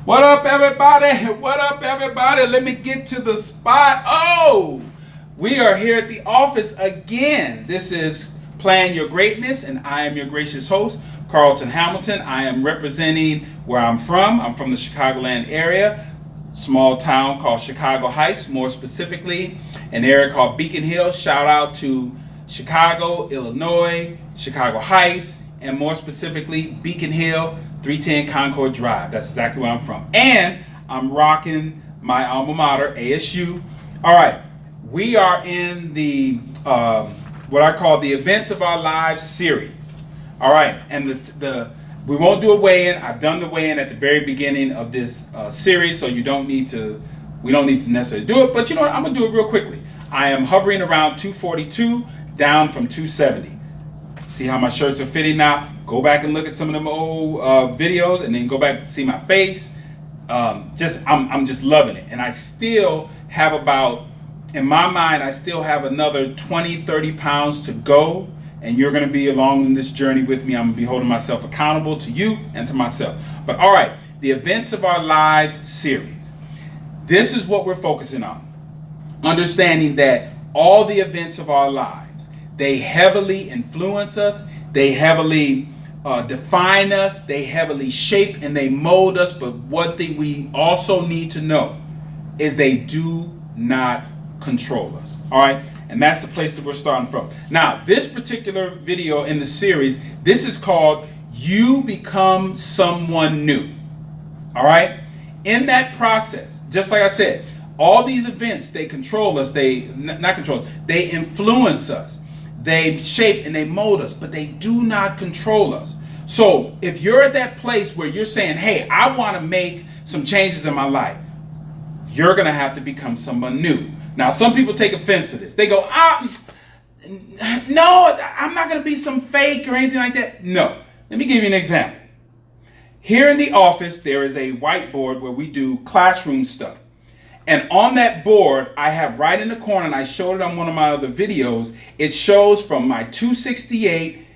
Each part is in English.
What up, everybody? What up, everybody? Let me get to the spot. Oh, we are here at the office again. This is Plan Your Greatness, and I am your gracious host, Carlton Hamilton. I am representing where I'm from. I'm from the Chicagoland area, small town called Chicago Heights, more specifically, an area called Beacon Hill. Shout out to Chicago, Illinois, Chicago Heights, and more specifically, Beacon Hill, 310 Concord Drive. That's exactly where I'm from. And I'm rocking my alma mater, ASU. All right, we are in the what I call the Events of Our Lives series. All right, and the we won't do a weigh-in. I've done the weigh-in at the very beginning of this series, so we don't need to necessarily do it. But you know what? I'm gonna do it real quickly. I am hovering around 242, down from 270. See how my shirts are fitting now? Go back and look at some of them old videos, and then go back and see my face. I'm just loving it, and I still have in my mind, I still have another 20, 30 pounds to go, and you're going to be along this journey with me. I'm going to be holding myself accountable to you and to myself. But all right, the Events of Our Lives series. This is what we're focusing on. Understanding that all the events of our lives, they heavily influence us, they heavily define us, they heavily shape and they mold us. But one thing we also need to know is they do not control us. All right, and that's the place that we're starting from. Now, this particular video in the series, this is called You Become Someone New. All right, in that process, just like I said, all these events, they control us, they not control us, they influence us. They shape and they mold us, but they do not control us. So if you're at that place where you're saying, hey, I want to make some changes in my life, you're going to have to become someone new. Now, some people take offense to this. They go, no, I'm not going to be some fake or anything like that. No. Let me give you an example. Here in the office, there is a whiteboard where we do classroom stuff. And on that board, I have right in the corner, and I showed it on one of my other videos, it shows from my 268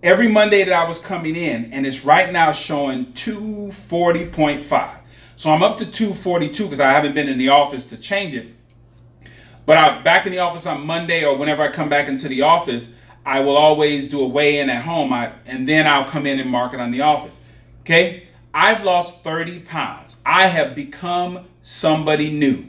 every Monday that I was coming in, and it's right now showing 240.5. So I'm up to 242 because I haven't been in the office to change it. But I'm back in the office on Monday, or whenever I come back into the office, I will always do a weigh-in at home, and then I'll come in and mark it on the office. Okay? I've lost 30 pounds. I have become somebody new.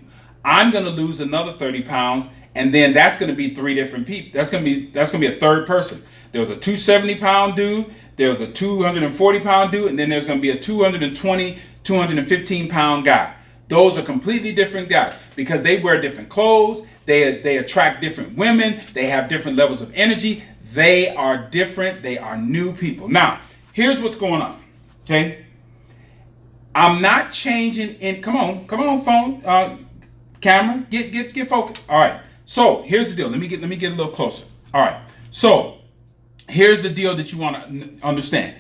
I'm going to lose another 30 pounds, and then that's going to be three different people. That's going to be a third person. There was a 270 pound dude, there was a 240 pound dude, and then there's going to be a 220, 215 pound guy. Those are completely different guys because they wear different clothes, they attract different women, they have different levels of energy. They are different, they are new people. Now, here's what's going on. Okay? I'm not changing in. Come on, phone, camera, get focused. All right. So here's the deal. Let me get a little closer. All right. So here's the deal that you want to understand.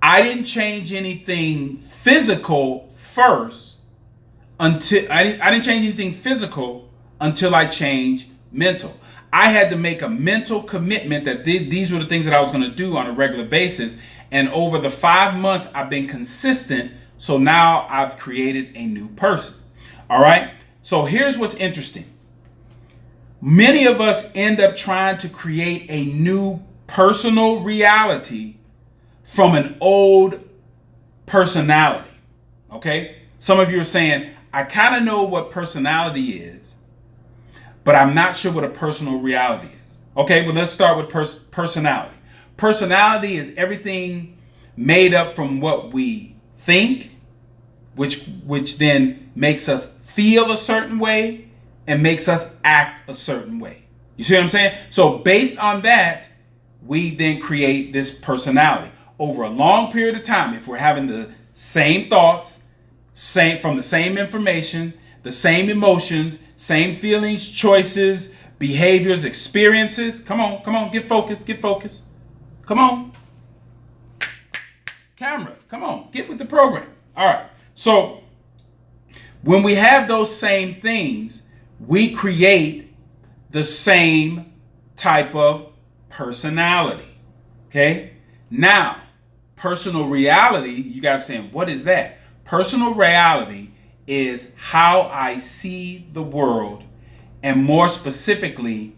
I didn't change anything physical first until I didn't change anything physical until I changed mental. I had to make a mental commitment that these were the things that I was going to do on a regular basis. And over the 5 months, I've been consistent. So now I've created a new person. All right. So here's what's interesting. Many of us end up trying to create a new personal reality from an old personality. Okay. Some of you are saying, I kind of know what personality is, but I'm not sure what a personal reality is. Okay. Well, let's start with personality. Personality is everything made up from what we think, which then makes us feel a certain way and makes us act a certain way. You see what I'm saying? So based on that, we then create this personality over a long period of time. If we're having the same thoughts, from the same information, the same emotions, same feelings, choices, behaviors, experiences. Come on, get focused. Come on. Camera, come on, get with the program. All right. So when we have those same things, we create the same type of personality. Okay? Now, personal reality, you guys saying, what is that? Personal reality is how I see the world, and more specifically,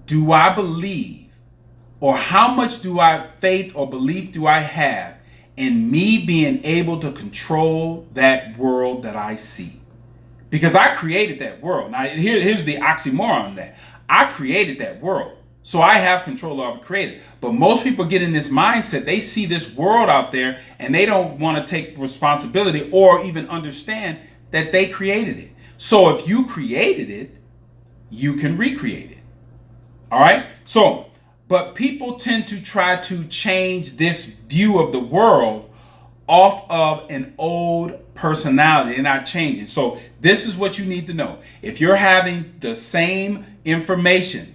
do I believe, or how much do I faith or belief do I have in me being able to control that world that I see? Because I created that world. Now, here's the oxymoron on that. I created that world. So I have control over created. But most people get in this mindset, they see this world out there and they don't want to take responsibility or even understand that they created it. So if you created it, you can recreate it. All right? So, but people tend to try to change this view of the world off of an old personality. They're not changing. So this is what you need to know. If you're having the same information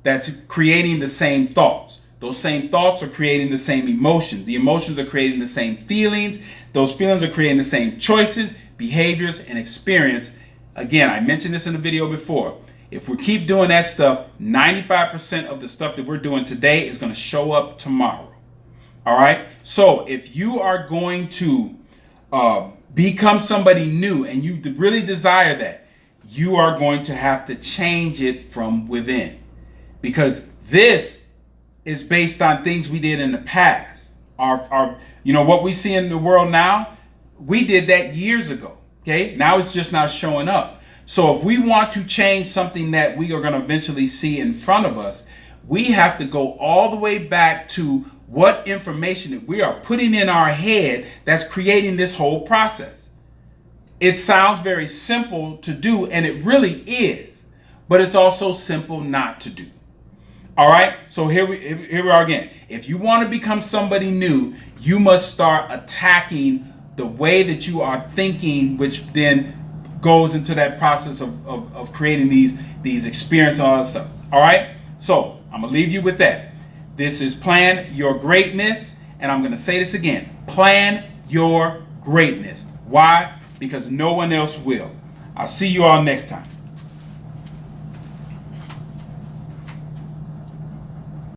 that's creating the same thoughts, those same thoughts are creating the same emotions. The emotions are creating the same feelings. Those feelings are creating the same choices, behaviors, and experience. Again, I mentioned this in the video before. If we keep doing that stuff, 95% of the stuff that we're doing today is going to show up tomorrow. All right. So if you are going to become somebody new and you really desire that, you are going to have to change it from within, because this is based on things we did in the past. Our what we see in the world now, we did that years ago. Okay. Now it's just not showing up. So if we want to change something that we are going to eventually see in front of us, we have to go all the way back to what information that we are putting in our head that's creating this whole process. It sounds very simple to do, and it really is, but it's also simple not to do. All right, so here we are again. If you want to become somebody new, you must start attacking the way that you are thinking, which then goes into that process of creating these experiences and all that stuff. All right, so I'm gonna leave you with that. This is Plan Your Greatness, and I'm gonna say this again: plan your greatness. Why? Because no one else will. I'll see you all next time.